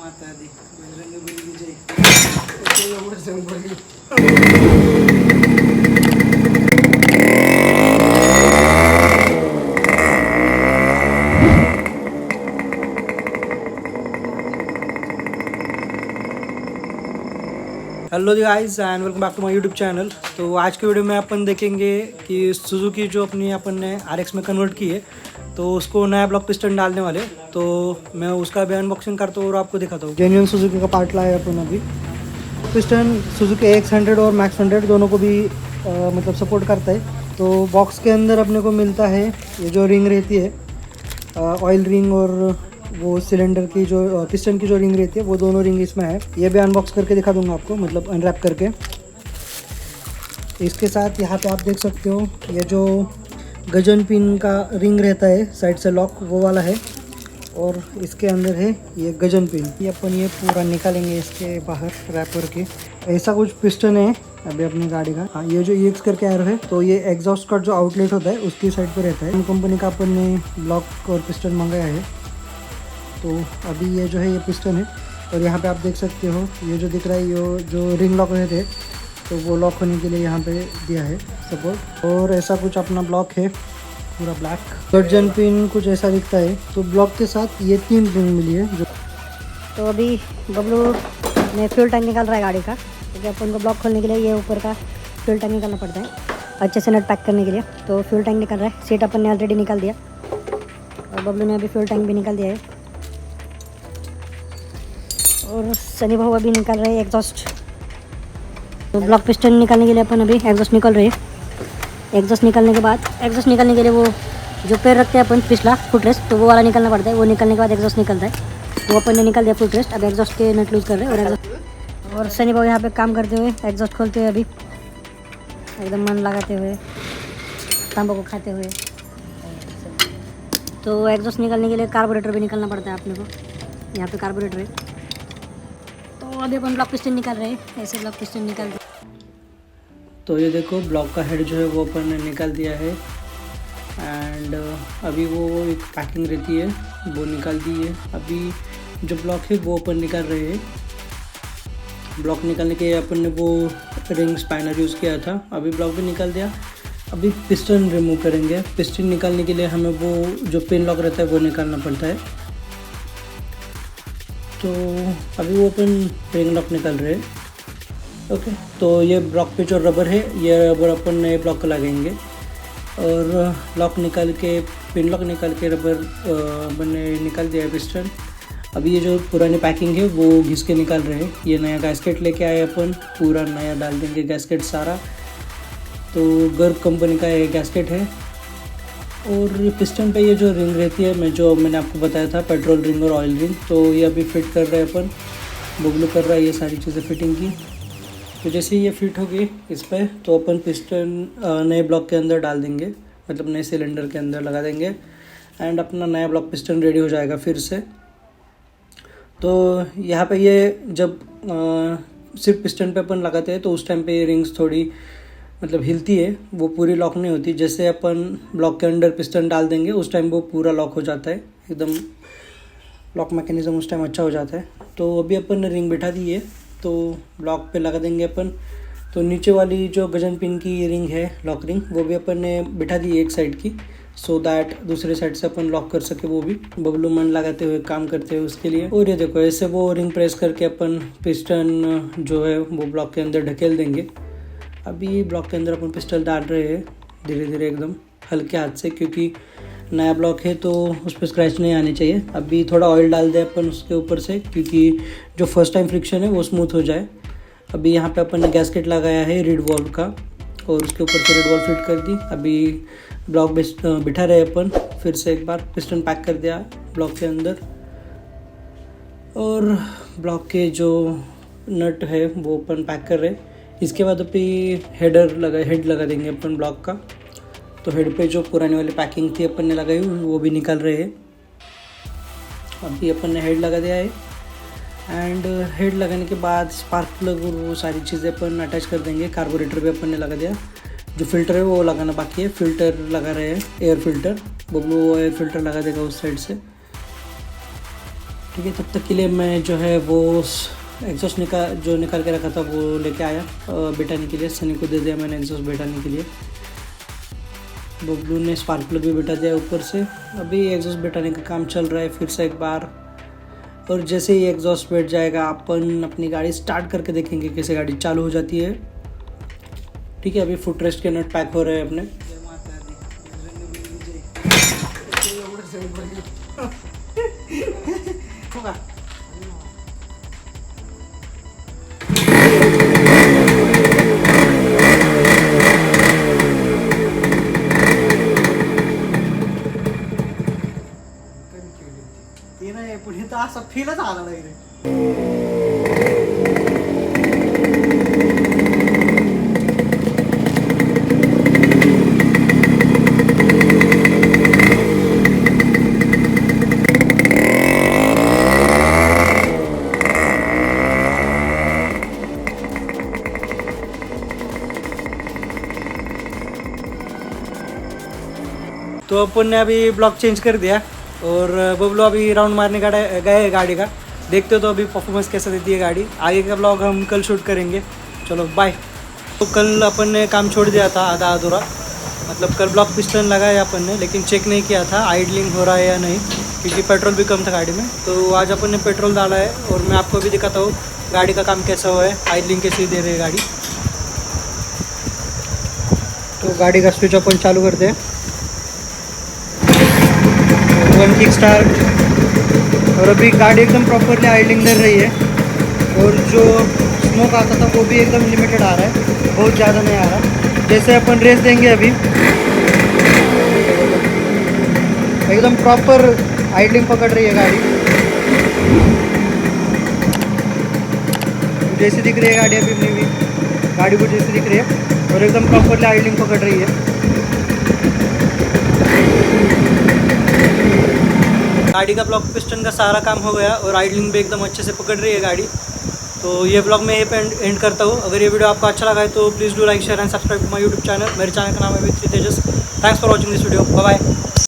माता दी बजरंग बली जय। Hello guys and welcome back to my YouTube channel. तो आज के वीडियो में अपन देखेंगे कि सुजुकी जो अपनी अपन ने RX में कन्वर्ट की है तो उसको नया ब्लॉक पिस्टन डालने वाले। तो मैं उसका भी अनबॉक्सिंग करता हूँ और आपको दिखाता हूँ। जेन्युइन सुजुकी का पार्ट लाया अपन अभी। पिस्टन सुजुकी AX100 और मैक्स 100 दोनों को भी मतलब सपोर्ट करता है। तो बॉक्स के अंदर अपने को मिलता है ये जो रिंग रहती है ऑयल रिंग, और वो सिलेंडर की जो पिस्टन की जो रिंग रहती है वो दोनों रिंग इसमें है। ये भी अनबॉक्स करके दिखा दूंगा आपको, मतलब अनरैप करके। इसके साथ यहाँ पे आप देख सकते हो ये जो गजन पिन का रिंग रहता है साइड से लॉक, वो वाला है। और इसके अंदर है ये गजन पिन। ये अपन ये पूरा निकालेंगे इसके बाहर रैपर के। ऐसा कुछ पिस्टन है अभी अपनी गाड़ी का। हाँ, ये जो EX करके एरो है तो ये एग्जॉस्ट का जो आउटलेट होता है उसकी साइड पे रहता है। कंपनी का अपन ने ब्लॉक और पिस्टन मंगाया है। तो अभी ये जो है ये पिस्टन है, और यहाँ पे आप देख सकते हो ये जो दिख रहा है ये जो रिंग लॉक रहते हैं तो वो लॉक होने के लिए यहाँ पे दिया है सपोर्ट। और ऐसा कुछ अपना ब्लॉक है पूरा ब्लैक। गजन पिन कुछ ऐसा दिखता है। तो ब्लॉक के साथ ये 3 रिंग मिली है जो। तो अभी बबलू ने फ्यूल टैंक निकाल रहा है गाड़ी का, क्योंकि अपन को ब्लॉक खोलने के लिए ये ऊपर का फ्यूल टैंक निकालना पड़ता है अच्छे से नट पैक करने के लिए। तो फ्यूल टैंक निकाल रहा है। सीट अपन ने ऑलरेडी निकाल दिया और बबलू ने अभी फ्यूल टैंक भी निकाल दिया है। और सनी भाऊ अभी निकाल रहे हैं एग्जॉस्ट। तो ब्लॉक पिस्टन निकालने के लिए अपन अभी एग्जॉस्ट निकाल रहे हैं। एग्जॉस्ट निकालने के बाद एग्जॉस्ट निकालने के लिए वो जो पैर रखते हैं अपन पिछला फुट रेस्ट, तो वो वाला निकालना पड़ता है। वो निकालने के बाद एग्जॉस्ट निकलता है। वो अपन ने निकाल दिया फुट रेस्ट। अब एग्जॉस्ट के नट लूज कर रहे हैं। और एग्जॉस्ट और सनी भाऊ यहाँ पे काम करते हुए एग्जॉस्ट खोलते हुए अभी एकदम मन लगाते हुए, तंबाकू खाते हुए। तो एग्जॉस्ट निकालने के लिए कार्बोरेटर भी निकालना पड़ता है अपने को। यहाँ पे कार्बोरेटर है। तो अभी अपन ब्लॉक पिस्टन निकाल रहे हैं। ऐसे ब्लॉक पिस्टन निकाल रहे। तो ये देखो ब्लॉक का हेड जो है वो अपन ने निकाल दिया है। एंड अभी वो एक पैकिंग रहती है वो निकाल दी है। अभी जो ब्लॉक है वो अपन निकाल रहे हैं। ब्लॉक निकालने के अपन ने वो रिंग स्पाइनर यूज़ किया था। अभी ब्लॉक भी निकाल दिया। अभी पिस्टन रिमूव करेंगे। पिस्टन निकालने के लिए हमें वो जो पिन लॉक रहता है वो निकालना पड़ता है। तो अभी वो अपन रिंग लॉक निकाल रहे हैं। ओके, तो ये ब्लॉक पे जो रबर है ये रबर अपन नए ब्लॉक को लगाएंगे। और लॉक निकाल के पिन लॉक निकाल के रबर अपन ने निकाल दिया है पिस्टन। अभी ये जो पुरानी पैकिंग है वो घिस के निकाल रहे हैं। ये नया गैस्केट लेके आए अपन, पूरा नया डाल देंगे गैस्केट सारा। तो गर्ग कंपनी का ये गैस्केट है। और पिस्टन पे ये जो रिंग रहती है मैंने आपको बताया था, पेट्रोल रिंग और ऑयल रिंग, तो ये अभी फिट कर रहे हैं अपन। बबलू कर रहा है ये सारी चीज़ें फिटिंग की। तो जैसे ये फिट होगी इस पर तो अपन पिस्टन नए ब्लॉक के अंदर डाल देंगे, मतलब नए सिलेंडर के अंदर लगा देंगे। एंड अपना नया ब्लॉक पिस्टन रेडी हो जाएगा फिर से। तो यहाँ पे ये जब सिर्फ पिस्टन पे अपन लगाते हैं तो उस टाइम पे ये रिंग्स थोड़ी मतलब हिलती है, वो पूरी लॉक नहीं होती। जैसे अपन ब्लॉक के अंदर पिस्टन डाल देंगे उस टाइम वो पूरा लॉक हो जाता है, एकदम लॉक मैकेनिज़्म उस टाइम अच्छा हो जाता है। तो अभी अपन ने रिंग बिठा दी है तो ब्लॉक पे लगा देंगे अपन। तो नीचे वाली जो गजन पिन की रिंग है लॉक रिंग वो भी अपन ने बिठा दी एक साइड की, सो दैट दूसरे साइड से अपन लॉक कर सके। वो भी बबलू मन लगाते हुए काम करते हुए उसके लिए। और ये देखो ऐसे वो रिंग प्रेस करके अपन पिस्टन जो है वो ब्लॉक के अंदर ढकेल देंगे। अभी ब्लॉक के अंदर अपन पिस्टन डाल रहे हैं धीरे धीरे एकदम हल्के हाथ से, क्योंकि नया ब्लॉक है तो उस पर स्क्रैच नहीं आने चाहिए। अभी थोड़ा ऑयल डाल दें अपन उसके ऊपर से, क्योंकि जो फर्स्ट टाइम फ्रिक्शन है वो स्मूथ हो जाए। अभी यहाँ पे अपन ने गैस्केट लगाया है रीड वॉल्व का, और उसके ऊपर से रीड वॉल्व फिट कर दी। अभी ब्लॉक बिठा रहे अपन फिर से एक बार। पिस्टन पैक कर दिया ब्लॉक के अंदर, और ब्लॉक के जो नट है वो अपन पैक कर रहे। इसके बाद अभी हेड लगा देंगे अपन ब्लॉक का। तो हेड पे जो पुरानी वाली पैकिंग थी अपन ने लगाई वो भी निकाल रहे हैं। अभी अपन ने हेड लगा दिया है। एंड हेड लगाने के बाद स्पार्क प्लग और वो सारी चीज़ें अपन अटैच कर देंगे। कार्बोरेटर भी अपन ने लगा दिया। जो फिल्टर है वो लगाना बाकी है। फिल्टर लगा रहे हैं, air filter. Bablu air filter लगा देगा उस साइड से। ठीक है, तब तक के लिए मैं जो है वो एग्जॉस्ट निकाल के रखा था वो लेके आया बिठाने के लिए। सनी को दे दिया मैंने एग्जॉस्ट बिठाने के लिए। बबलू ने स्पार्क प्लग भी बिठा दिया ऊपर से। अभी एग्जॉस्ट बिठाने का काम चल रहा है फिर से एक बार, और जैसे ही एग्जॉस्ट बैठ जाएगा अपन अपनी गाड़ी स्टार्ट करके देखेंगे कैसे गाड़ी चालू हो जाती है। ठीक है, अभी फुट रेस्ट के नट पैक हो रहे हैं अपने। पुढे तर असा फेलच आला नाही रे. तो अपन ने अभी ब्लॉक चेंज कर दिया और बबलू अभी राउंड मारने गए गाड़ी का। देखते हो तो अभी परफॉर्मेंस कैसा देती है गाड़ी। आगे का ब्लॉग हम कल शूट करेंगे। चलो बाय। तो कल अपन ने काम छोड़ दिया था आधा अधूरा, मतलब कल ब्लॉक पिस्टन लगाया अपन ने, लेकिन चेक नहीं किया था आइडलिंग हो रहा है या नहीं, क्योंकि पेट्रोल भी कम था गाड़ी में। तो आज अपन ने पेट्रोल डाला है और मैं आपको भी दिखाता हूँ गाड़ी का काम कैसा हुआ है, आइडलिंग कैसी दे रही है गाड़ी। तो गाड़ी का स्विच अपन चालू करते हैं, वन किक स्टार्ट, और अभी गाड़ी एकदम प्रॉपरली आइडलिंग दे रही है। और जो स्मोक आता था वो भी एकदम लिमिटेड आ रहा है, बहुत ज़्यादा नहीं आ रहा। जैसे अपन रेस देंगे अभी एकदम प्रॉपर आइडलिंग पकड़ रही है गाड़ी, जैसी दिख रही है गाड़ी अभी अपनी भी गाड़ी को जैसी दिख रही है, और एकदम प्रॉपरली आइडलिंग पकड़ रही है। गाड़ी का ब्लॉक पिस्टन का सारा काम हो गया और आइडलिंग भी एकदम अच्छे से पकड़ रही है गाड़ी। तो ये ब्लॉग मैं यहीं पे एंड करता हूँ। अगर ये वीडियो आपको अच्छा लगा है तो please do like share and subscribe to my YouTube channel. मेरे चैनल का नाम है with Tejas. Thanks for watching this video. Bye bye.